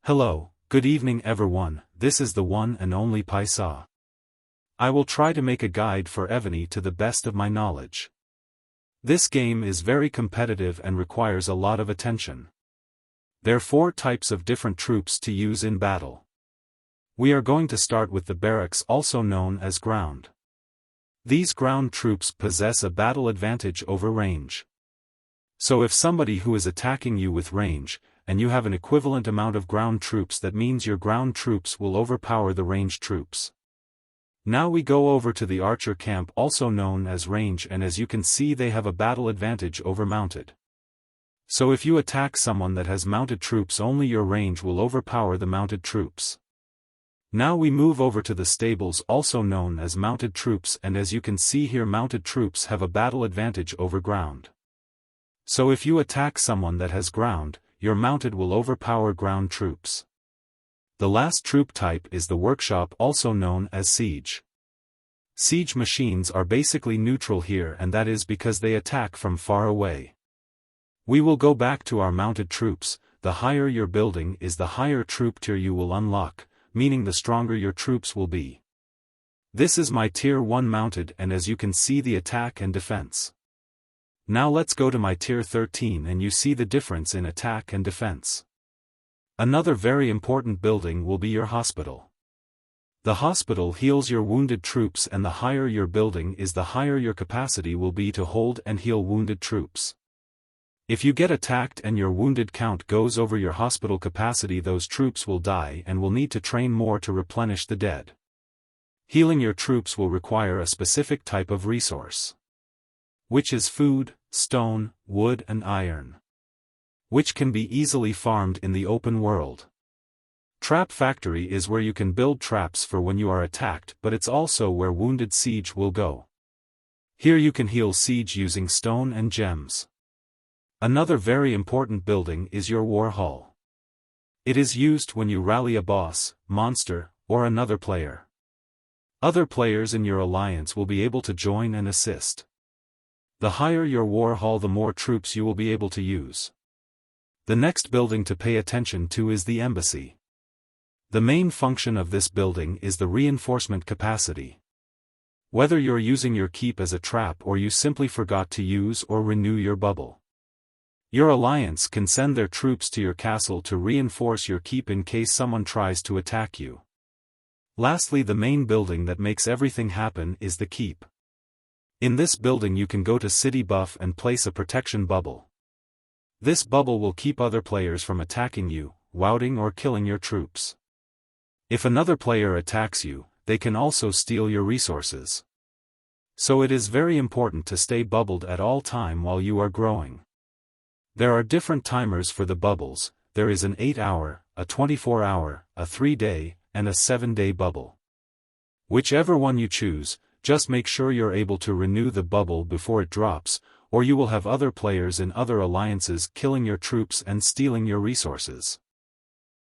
Hello, good evening everyone, this is the one and only Paisa. I will try to make a guide for Evony to the best of my knowledge. This game is very competitive and requires a lot of attention. There are 4 types of different troops to use in battle. We are going to start with the barracks, also known as ground. These ground troops possess a battle advantage over range. So if somebody who is attacking you with range, and you have an equivalent amount of ground troops, that means your ground troops will overpower the ranged troops. Now we go over to the archer camp, also known as range, and as you can see they have a battle advantage over mounted. So if you attack someone that has mounted troops, only your range will overpower the mounted troops. Now we move over to the stables, also known as mounted troops, and as you can see here mounted troops have a battle advantage over ground. So if you attack someone that has ground, your mounted will overpower ground troops. The last troop type is the workshop, also known as siege. Siege machines are basically neutral here, and that is because they attack from far away. We will go back to our mounted troops. The higher your building is, the higher troop tier you will unlock, meaning the stronger your troops will be. This is my tier 1 mounted, and as you can see the attack and defense. Now let's go to my tier 13 and you see the difference in attack and defense. Another very important building will be your hospital. The hospital heals your wounded troops, and the higher your building is, the higher your capacity will be to hold and heal wounded troops. If you get attacked and your wounded count goes over your hospital capacity, those troops will die and will need to train more to replenish the dead. Healing your troops will require a specific type of resource, which is food, stone, wood and iron, which can be easily farmed in the open world. Trap factory is where you can build traps for when you are attacked, but it's also where wounded siege will go. Here you can heal siege using stone and gems. Another very important building is your war hall. It is used when you rally a boss, monster, or another player. Other players in your alliance will be able to join and assist. The higher your war hall, the more troops you will be able to use. The next building to pay attention to is the embassy. The main function of this building is the reinforcement capacity. Whether you're using your keep as a trap or you simply forgot to use or renew your bubble, your alliance can send their troops to your castle to reinforce your keep in case someone tries to attack you. Lastly, the main building that makes everything happen is the keep. In this building you can go to city buff and place a protection bubble. This bubble will keep other players from attacking you, routing or killing your troops. If another player attacks you, they can also steal your resources. So it is very important to stay bubbled at all time while you are growing. There are different timers for the bubbles. There is an 8-hour, a 24-hour, a 3-day, and a 7-day bubble. Whichever one you choose, just make sure you're able to renew the bubble before it drops, or you will have other players in other alliances killing your troops and stealing your resources.